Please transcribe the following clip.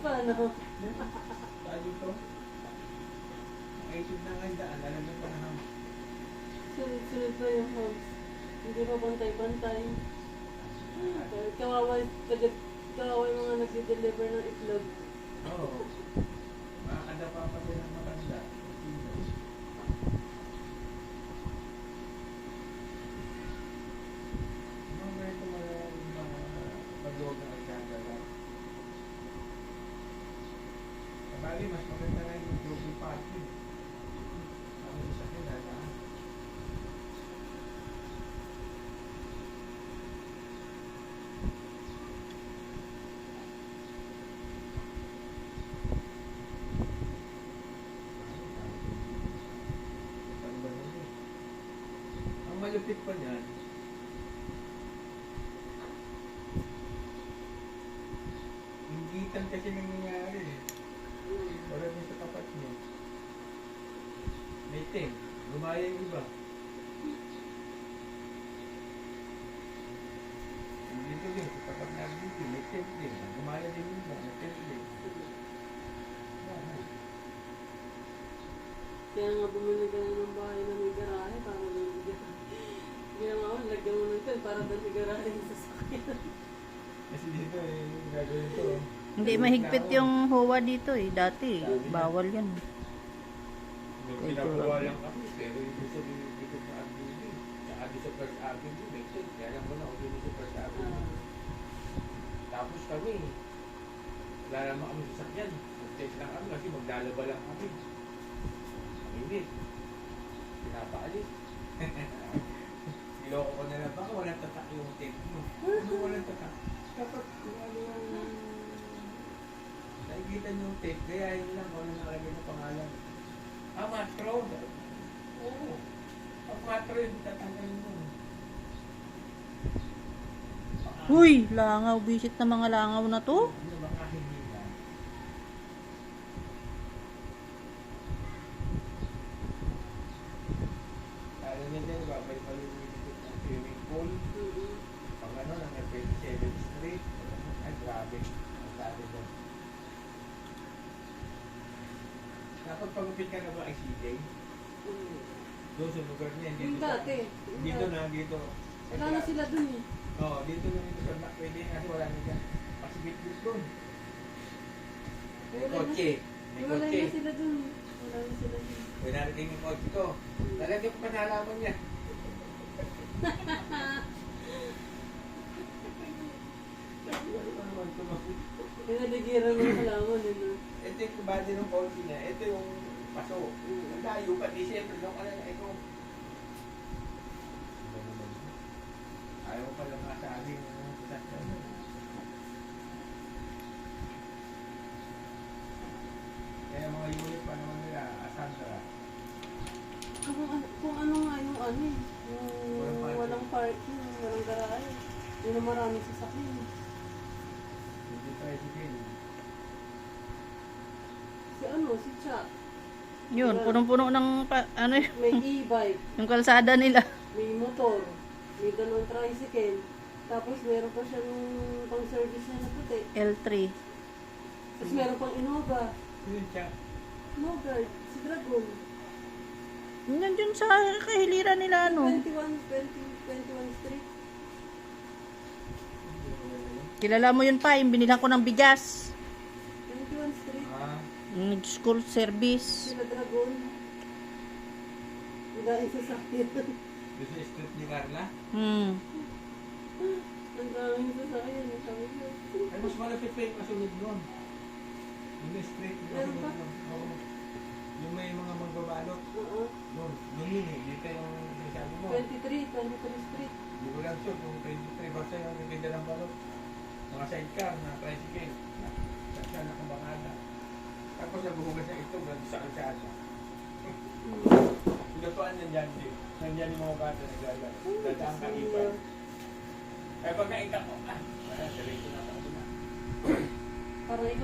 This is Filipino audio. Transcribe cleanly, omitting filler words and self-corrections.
Paano? Tayo to. Ang isip na nga daan, alam mo pa na ham. Sunod-sunod pa yung house. Hindi pa pantay-pantay. Kawawa yung mga nag-deliver ng itlog. Oo. Makakadapa pa din ang matanda. Mga ito mga pag-uwag na agkagala. Sabali, mas maganda nga yung double parking. Ako sa akin, dahil malupit pa niyan. Inggitan kasi nangyayari eh. Wala niya sa tapat niya. May ting. Lumaya yung iba. Dito din. Sa tapat na dito. May ting din. Lumaya din yung iba. May ting din. Kaya nga bumili ka na ng bahay na may garahe para doon. Ginawa ko, lagyan mo ng ito para doon may garahe yung sasakyan. Kasi dito eh, gagawin to. Hindi mahigpit yung huwa dito eh. Dati, bawal yan. Pinagawa lang kami, pero hindi sa dito sa Avenue. Saka dito sa First Avenue, may tent. Kaya lang mo na ako dito sa First Avenue. Tapos kami, wala naman kami sasakyan. Mag-test lang kami kasi maglalaba lang kami. Hindi. Pinapaalis. Niloko ko na lang, baka walang tatak yung tent mo. Ano walang tatak? Dapat kung ano yung nakikita nyo yung tent, gayahin lang kung ano nakalagay na pangalan. Matro? Oo. Matro yung tatanggalin mo. Uy, langaw. Visit na mga langaw na to. Yung mga hihila. Kaya niya din, babay pa yung ng swimming pool. Pang ano, ng 27th Street. Ay, grabe. Ang sabi doon. Nakapagpagupit ka na ba ay CJ? Doon sa lugar niya. Yung dati. Dito na, dito. Wala na sila dun eh. Oo, dito na dito sa pwede kasi wala na dyan. Pasibit-bit doon. May kotse. May Wala kotse. na sila dun. Wala na sila dun. May narating yung kotse ko. Talagang pa nalaman niya. Pinaligiran mo halaman eh. No? Ito yung body ng kotse niya. Ito yung paso. Ang layo pa. Di siyempre, nung ano na ito. Ayaw pa lang masabi ng sasakyan. Kaya mga unit pa naman nila, Asandra. Kung ano nga yung ano eh. Yung walang parking, walang garahe. Yun ang maraming sasakyan. Hindi tricycle. Si ano, si Chuck. Yun, punong-puno ng ano yun, May e-bike, yung kalsada nila. may motor, may dalawang tricycle. Tapos meron pa siyang pang-service niya na puti. L3. Tapos meron pang Innova. Yun siya. Innova, si Dragon. Yan dyan sa kahiliran nila ano. 21 Street. Kilala mo yun pa, yung binilang ko ng bigas. 21 Street. Yung school service. Sila Dragon. Wala yung sasakyan. Doon sa street ni Carla. Ang daming sasakyan. Sabi ko. Ay, mas malapit pa yung kasunod nun. Yung street, yung Meron pa? kasunod nun. Oo. Yung may mga magbabalot. Oo. Nun, yun eh. Dito yung sinasabi mo. 23 Street. Hindi ko lang sure kung 23 basta yung nagtinda ng balot. Mga sidecar na tricycle. Sa nakabangada. Tapos nabuhugas na ito sa kalsada. Pinutuan niyan dyan din. Nandiyan yung mga bata naglalaro. Dadaan ka iba. Kaya pag naita ko, wala, diretso na ako na. Parang ikaw.